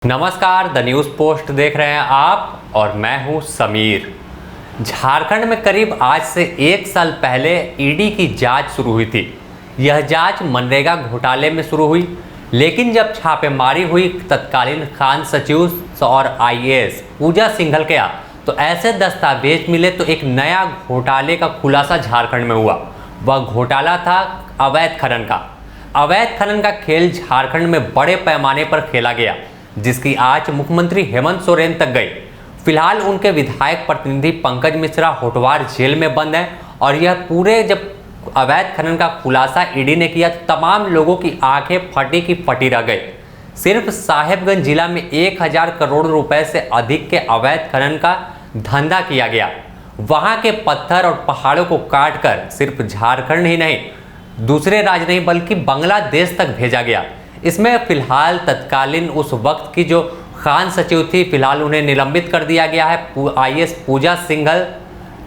नमस्कार, the news post देख रहे हैं आप और मैं हूं समीर। झारखंड में करीब आज से 1 साल पहले ईडी की जांच शुरू हुई थी। यह जांच मनरेगा घोटाले में शुरू हुई, लेकिन जब छापेमारी हुई तत्कालीन खान सचिव और आईएएस पूजा सिंघल के यहाँ, तो ऐसे दस्तावेज मिले तो एक नया घोटाले का खुलासा झारखंड में हुआ। वह घोटाला था अवैध खनन का। अवैध खनन का खेल झारखंड में बड़े पैमाने पर खेला गया, जिसकी आज मुख्यमंत्री हेमंत सोरेन तक गई। फिलहाल उनके विधायक प्रतिनिधि पंकज मिश्रा होटवार जेल में बंद हैं और यह पूरे जब अवैध खनन का खुलासा ईडी ने किया तो तमाम लोगों की आंखें फटी की फटी रह गई। सिर्फ साहेबगंज जिला में 1000 करोड़ रुपए से अधिक के अवैध खनन का धंधा किया गया। वहां के पत्थर और पहाड़ों को काटकर सिर्फ झारखंड ही नहीं, दूसरे राज्य नहीं बल्कि बांग्लादेश तक भेजा गया। इसमें फिलहाल तत्कालीन उस वक्त की जो खान सचिव थी, फिलहाल उन्हें निलंबित कर दिया गया है। आईएएस पूजा सिंघल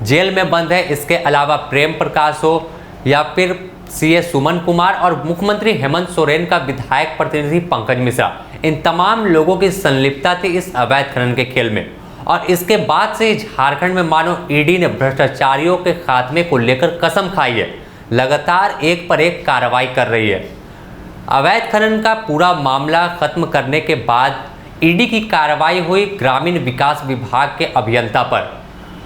जेल में बंद है। इसके अलावा प्रेम प्रकाश हो या फिर सीए सुमन कुमार और मुख्यमंत्री हेमंत सोरेन का विधायक प्रतिनिधि पंकज मिश्रा, इन तमाम लोगों की संलिप्तता थी इस अवैध खनन के खेल में। और इसके बाद से झारखंड में मानो ईडी ने भ्रष्टाचारियों के खात्मे को लेकर कसम खाई है, लगातार एक पर एक कार्रवाई कर रही है। अवैध खनन का पूरा मामला खत्म करने के बाद ईडी की कार्रवाई हुई ग्रामीण विकास विभाग के अभियंता पर।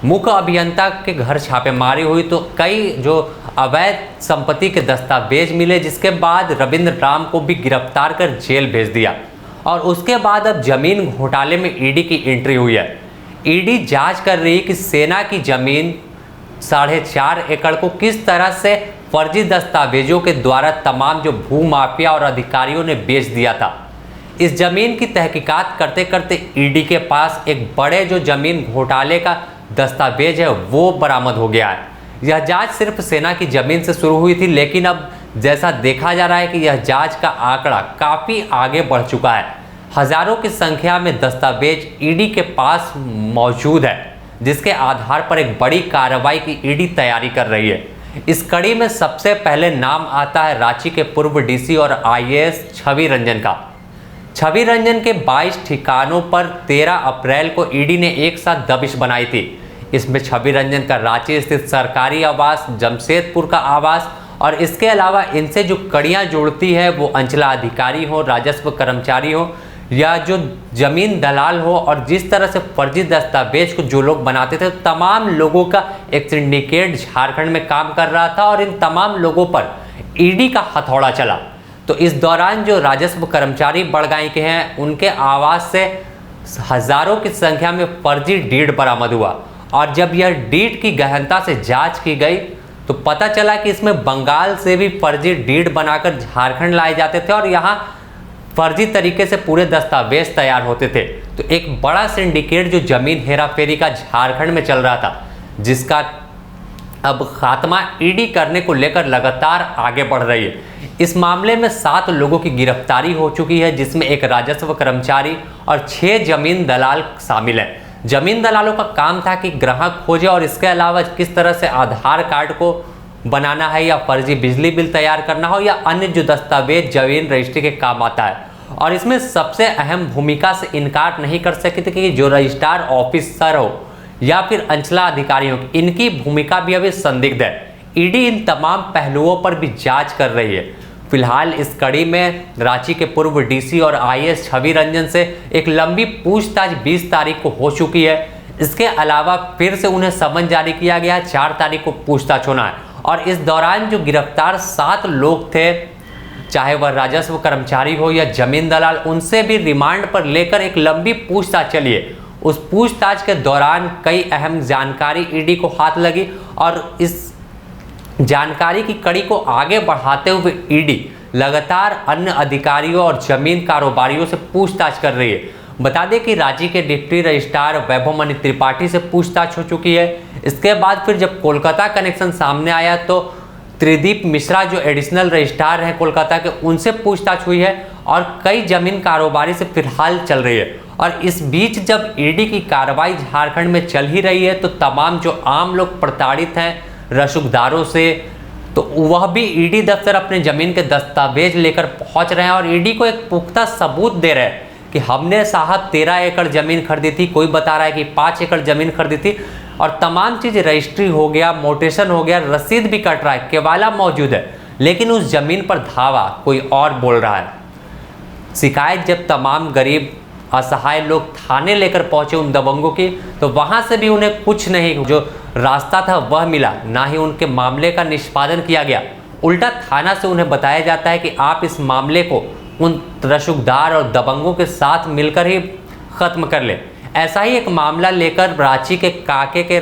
मुख्य अभियंता के घर छापेमारी हुई तो कई जो अवैध संपत्ति के दस्तावेज मिले, जिसके बाद रविंद्र राम को भी गिरफ्तार कर जेल भेज दिया। और उसके बाद अब जमीन घोटाले में ईडी की एंट्री हुई है। ईडी जांच कर रही है कि सेना की जमीन 4.5 एकड़ को किस तरह से फर्जी दस्तावेजों के द्वारा तमाम जो भूमाफिया और अधिकारियों ने बेच दिया था। इस जमीन की तहकीकात करते करते ईडी के पास एक बड़े जो जमीन घोटाले का दस्तावेज है वो बरामद हो गया है। यह जांच सिर्फ सेना की जमीन से शुरू हुई थी, लेकिन अब जैसा देखा जा रहा है कि यह जांच का आंकड़ा काफ़ी आगे बढ़ चुका है। हजारों की संख्या में दस्तावेज ईडी के पास मौजूद है, जिसके आधार पर एक बड़ी कार्रवाई की ईडी तैयारी कर रही है। इस कड़ी में सबसे पहले नाम आता है रांची के पूर्व डीसी और आईएएस छवि रंजन का। छवि रंजन के 22 ठिकानों पर 13 अप्रैल को ईडी ने एक साथ दबिश बनाई थी। इसमें छवि रंजन का रांची स्थित सरकारी आवास, जमशेदपुर का आवास और इसके अलावा इनसे जो कड़ियाँ जुड़ती है वो अंचला अधिकारी हो, राजस्व कर्मचारी हो या जो जमीन दलाल हो, और जिस तरह से फर्जी दस्तावेज को जो लोग बनाते थे, तमाम लोगों का एक सिंडिकेट झारखंड में काम कर रहा था और इन तमाम लोगों पर ईडी का हथौड़ा चला। तो इस दौरान जो राजस्व कर्मचारी बड़गाई के हैं, उनके आवास से हजारों की संख्या में फर्जी डीड बरामद हुआ। और जब यह डीड की गहनता से जांच की गई तो पता चला कि इसमें बंगाल से भी फर्जी डीड बनाकर झारखंड लाए जाते थे और यहाँ फर्जी तरीके से पूरे दस्तावेज तैयार होते थे। तो एक बड़ा सिंडिकेट जो जमीन हेराफेरी का झारखंड में चल रहा था, जिसका अब खात्मा ईडी करने को लेकर लगातार आगे बढ़ रही है। इस मामले में 7 लोगों की गिरफ्तारी हो चुकी है, जिसमें एक राजस्व कर्मचारी और 6 जमीन दलाल शामिल हैं। जमीन दलालों का काम था कि ग्राहक खोजे और इसके अलावा किस तरह से आधार कार्ड को बनाना है या फर्जी बिजली बिल तैयार करना हो या अन्य जो दस्तावेज जमीन रजिस्ट्री के काम आता है। और इसमें सबसे अहम भूमिका से इनकार नहीं कर सके थे कि जो रजिस्ट्रार ऑफिसर हो या फिर अंचला अधिकारी हो, इनकी भूमिका भी अभी संदिग्ध है। ईडी इन तमाम पहलुओं पर भी जांच कर रही है। फिलहाल इस कड़ी में रांची के पूर्व डीसी और आईएएस छवि रंजन से एक लंबी पूछताछ 20 तारीख को हो चुकी है। इसके अलावा फिर से उन्हें समन जारी किया गया है, 4 तारीख को पूछताछ होना है। और इस दौरान जो गिरफ्तार 7 लोग थे, चाहे वह राजस्व कर्मचारी हो या जमीन दलाल, उनसे भी रिमांड पर लेकर एक लंबी पूछताछ चली है। उस पूछताछ के दौरान कई अहम जानकारी ईडी को हाथ लगी और इस जानकारी की कड़ी को आगे बढ़ाते हुए ईडी लगातार अन्य अधिकारियों और जमीन कारोबारियों से पूछताछ कर रही है। बता दें कि रांची के डिप्टी रजिस्ट्रार वैभवमणि त्रिपाठी से पूछताछ हो चुकी है। इसके बाद फिर जब कोलकाता कनेक्शन सामने आया तो त्रिदीप मिश्रा जो एडिशनल रजिस्ट्रार हैं कोलकाता के, उनसे पूछताछ हुई है और कई जमीन कारोबारी से फिलहाल चल रही है। और इस बीच जब ईडी की कार्रवाई झारखंड में चल ही रही है तो तमाम जो आम लोग प्रताड़ित हैं रसूखदारों से, तो वह भी ईडी दफ्तर अपने जमीन के दस्तावेज लेकर पहुंच रहे हैं और ईडी को एक पुख्ता सबूत दे रहे हैं कि हमने साहब 13 एकड़ ज़मीन खरीदी थी, कोई बता रहा है कि 5 एकड़ ज़मीन खरीदी थी, और तमाम चीज़ रजिस्ट्री हो गया, मोटेशन हो गया, रसीद भी कट रहा है, केवाला मौजूद है, लेकिन उस ज़मीन पर धावा कोई और बोल रहा है। शिकायत जब तमाम गरीब असहाय लोग थाने लेकर पहुंचे उन दबंगों की, तो वहां से भी उन्हें कुछ नहीं, जो रास्ता था वह मिला, ना ही उनके मामले का निष्पादन किया गया। उल्टा थाना से उन्हें बताया जाता है कि आप इस मामले को उन रसूखदार और दबंगों के साथ मिलकर ही ख़त्म कर ले। ऐसा ही एक मामला लेकर रांची के काके के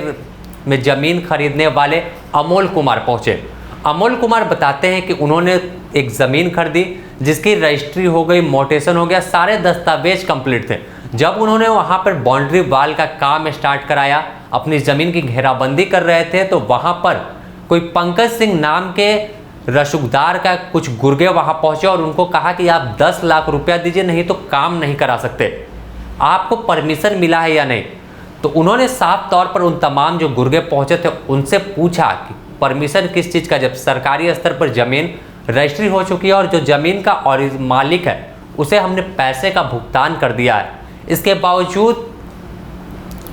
में ज़मीन खरीदने वाले अमोल कुमार पहुंचे। अमोल कुमार बताते हैं कि उन्होंने एक ज़मीन खरीदी जिसकी रजिस्ट्री हो गई, मोटेशन हो गया, सारे दस्तावेज कंप्लीट थे। जब उन्होंने वहां पर बाउंड्री वाल का काम स्टार्ट कराया, अपनी ज़मीन की घेराबंदी कर रहे थे, तो वहां पर कोई पंकज सिंह नाम के रसूखदार का कुछ गुर्गे वहां पहुंचे और उनको कहा कि आप 10 लाख रुपया दीजिए, नहीं तो काम नहीं करा सकते, आपको परमिशन मिला है या नहीं। तो उन्होंने साफ तौर पर उन तमाम जो गुर्गे पहुंचे थे उनसे पूछा कि परमिशन किस चीज़ का, जब सरकारी स्तर पर ज़मीन रजिस्ट्री हो चुकी है और जो ज़मीन का और मालिक है उसे हमने पैसे का भुगतान कर दिया है, इसके बावजूद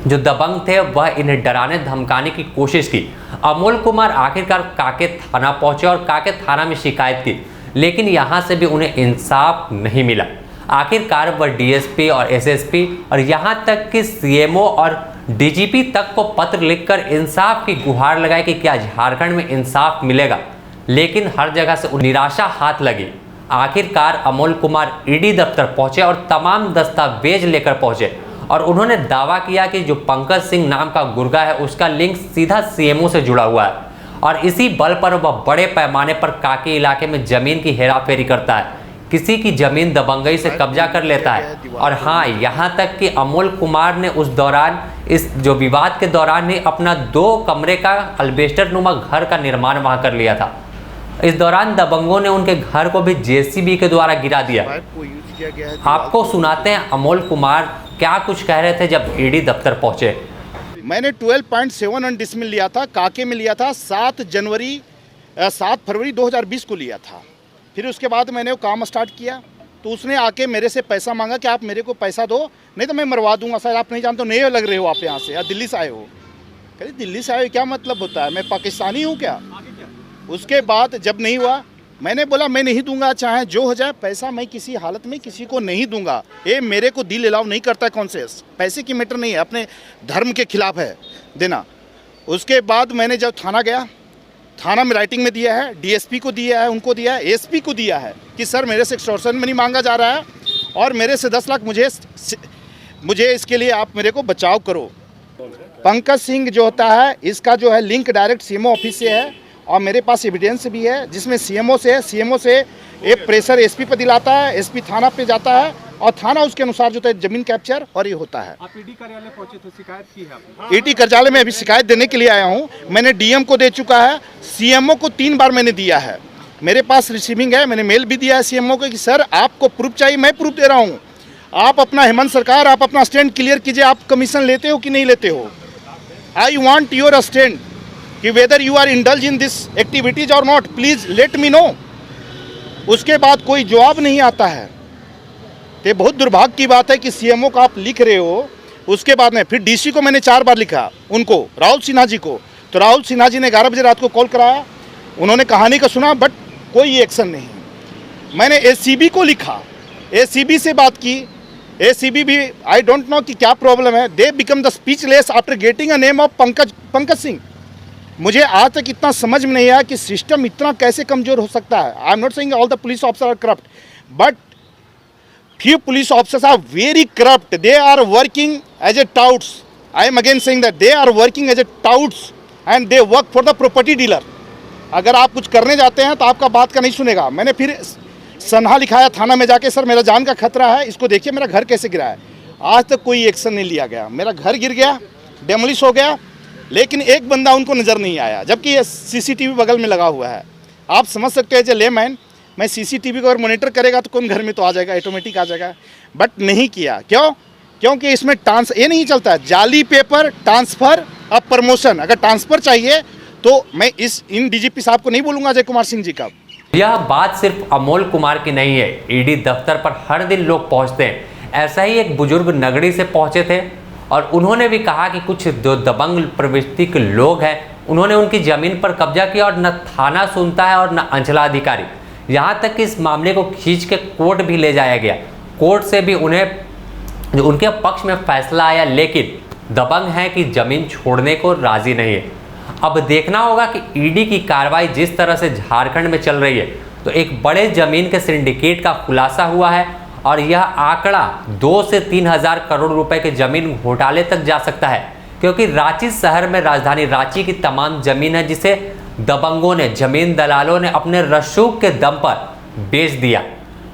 जो दबंग थे वह इन्हें डराने धमकाने की कोशिश की। अमोल कुमार आखिरकार काके थाना पहुंचे और काके थाना में शिकायत की, लेकिन यहां से भी उन्हें इंसाफ नहीं मिला। आखिरकार वह डीएसपी और एसएसपी और यहां तक कि सीएमओ और डीजीपी तक को पत्र लिखकर इंसाफ की गुहार लगाई कि क्या झारखंड में इंसाफ मिलेगा, लेकिन हर जगह से निराशा हाथ लगी। आखिरकार अमोल कुमार ईडी दफ्तर पहुंचे और तमाम दस्तावेज लेकर पहुंचे और उन्होंने दावा किया कि जो पंकज सिंह नाम का गुर्गा है उसका लिंक सीधा सीएमओ से जुड़ा हुआ है और इसी बल पर वह बड़े पैमाने पर काके इलाके में ज़मीन की हेराफेरी करता है, किसी की ज़मीन दबंगई से कब्जा कर लेता है। और हाँ, यहाँ तक कि अमोल कुमार ने उस दौरान, इस जो विवाद के दौरान ही अपना 2 कमरे का अल्बेस्टर नुमा घर का निर्माण वहाँ कर लिया था। इस दौरान दबंगों ने उनके घर को भी जेसीबी के द्वारा गिरा दिया। आपको सुनाते हैं अमोल कुमार क्या कुछ कह रहे थे जब ईडी दफ्तर पहुंचे। मैंने 12.71 डिसमिल लिया था, काके में लिया था, 7 फरवरी 2020 को लिया था। फिर उसके बाद मैंने वो काम स्टार्ट किया, तो उसने आके मेरे से पैसा मांगा कि आप मेरे को पैसा दो, नहीं तो मैं मरवा दूंगा। सर आप नहीं जानते, नए लग रहे हो आप यहाँ से, या दिल्ली से आए हो। कहते दिल्ली से आए हो क्या मतलब होता है, मैं पाकिस्तानी हूँ क्या? उसके बाद जब नहीं हुआ, मैंने बोला मैं नहीं दूंगा, चाहे जो हो जाए, पैसा मैं किसी हालत में किसी को नहीं दूंगा। ये मेरे को दिल अलाउ नहीं करता है, कॉन्शियस पैसे की मैटर नहीं है, अपने धर्म के खिलाफ है देना। उसके बाद मैंने जब थाना गया, थाना में राइटिंग में दिया है, डीएसपी को दिया है, उनको दिया है, एसपी को दिया है कि सर मेरे से एक्सटॉर्शन मनी मांगा जा रहा है और मेरे से 10 लाख मुझे इसके लिए आप मेरे को बचाव करो। पंकज सिंह जो होता है, इसका जो है लिंक डायरेक्ट सीएमओ ऑफिस से है और मेरे पास एविडेंस भी है जिसमें सीएमओ से है। सीएमओ से एक प्रेशर एसपी पर दिलाता है, एसपी थाना पे जाता है और थाना उसके अनुसार जो है जमीन कैप्चर और ये होता है। आप ईडी कार्यालय पहुंचे थे, शिकायत की है आपने? ईडी कार्यालय में अभी शिकायत देने के लिए आया हूँ। मैंने डीएम को दे चुका है, सीएमओ को 3 बार मैंने दिया है, मेरे पास रिसीविंग है। मैंने मेल भी दिया है सीएमओ को कि सर आपको प्रूफ चाहिए, मैं प्रूफ दे रहा हूँ। आप अपना हेमंत सरकार, आप अपना स्टैंड क्लियर कीजिए, आप कमीशन लेते हो कि नहीं लेते हो। आई वॉन्ट योर स्टैंड कि whether you are indulge in this activities और not, please let me know. उसके बाद कोई जवाब नहीं आता है। तो बहुत दुर्भाग्य की बात है कि सीएमओ को आप लिख रहे हो, उसके बाद में फिर डीसी को मैंने 4 बार लिखा, उनको राहुल सिन्हा जी को। तो राहुल सिन्हा जी ने 11 बजे रात को कॉल कराया, उन्होंने कहानी का सुना बट कोई एक्शन नहीं। मैंने एसीबी को लिखा, एसीबी से बात की, एसीबी भी आई डोंट नो कि क्या प्रॉब्लम है, they become the speechless after getting a name of Pankaj Singh. मुझे आज तक इतना समझ में नहीं आया कि सिस्टम इतना कैसे कमजोर हो सकता है। I am not saying all the police officer are corrupt, but few police officers are very corrupt. They are working as a touts. I am again saying that they are working as a touts and they work for the property dealer. अगर आप कुछ करने जाते हैं तो आपका बात का नहीं सुनेगा। मैंने फिर सनहा लिखाया थाना में जाके, सर मेरा जान का खतरा है, इसको देखिए मेरा घर कैसे गिरा है। आज तक कोई एक्शन नहीं लिया गया, मेरा घर गिर गया, डेमोलिश हो गया, लेकिन एक बंदा उनको नज़र नहीं आया, जबकि ये सीसीटीवी बगल में लगा हुआ है। आप समझ सकते हैं, एज ए लेमैन, मैं सीसीटीवी को अगर मॉनिटर करेगा तो कौन घर में तो आ जाएगा, ऑटोमेटिक आ जाएगा, बट नहीं किया। क्यों? क्योंकि इसमें ये नहीं चलता है, जाली पेपर ट्रांसफ़र अब प्रमोशन। अगर ट्रांसफ़र चाहिए तो मैं इन डीजीपी साहब को नहीं बोलूँगा, अजय कुमार सिंह जी का। यह बात सिर्फ अमोल कुमार की नहीं है, ईडी दफ्तर पर हर दिन लोग पहुंचते हैं। ऐसा ही एक बुजुर्ग नगरी से पहुंचे थे और उन्होंने भी कहा कि कुछ जो दबंग प्रवृत्ति के लोग हैं उन्होंने उनकी ज़मीन पर कब्जा किया और न थाना सुनता है और न अंचलाधिकारी। यहाँ तक कि इस मामले को खींच के कोर्ट भी ले जाया गया। कोर्ट से भी उनके पक्ष में फैसला आया, लेकिन दबंग है कि ज़मीन छोड़ने को राज़ी नहीं है। अब देखना होगा कि ईडी की कार्रवाई जिस तरह से झारखंड में चल रही है तो एक बड़े ज़मीन के सिंडिकेट का खुलासा हुआ है और यह आंकड़ा 2 से 3 हज़ार करोड़ रुपए के ज़मीन घोटाले तक जा सकता है, क्योंकि रांची शहर में राजधानी रांची की तमाम ज़मीन है जिसे दबंगों ने, ज़मीन दलालों ने अपने रसूख के दम पर बेच दिया।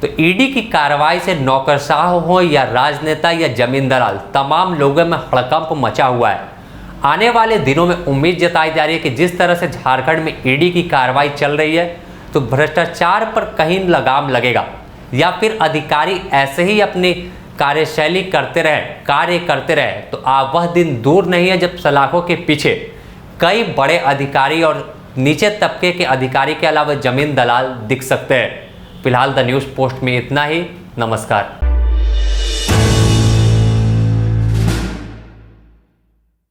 तो ईडी की कार्रवाई से नौकरशाह हो या राजनेता या ज़मीन दलाल, तमाम लोगों में हड़कंप मचा हुआ है। आने वाले दिनों में उम्मीद जताई जा रही है कि जिस तरह से झारखंड में ईडी की कार्रवाई चल रही है तो भ्रष्टाचार पर कहीं लगाम लगेगा या फिर अधिकारी ऐसे ही अपनी कार्यशैली करते रहे, कार्य करते रहे, तो वह दिन दूर नहीं है जब सलाखों के पीछे कई बड़े अधिकारी और नीचे तबके के अधिकारी के अलावा ज़मीन दलाल दिख सकते हैं। फिलहाल द न्यूज़ पोस्ट में इतना ही। नमस्कार।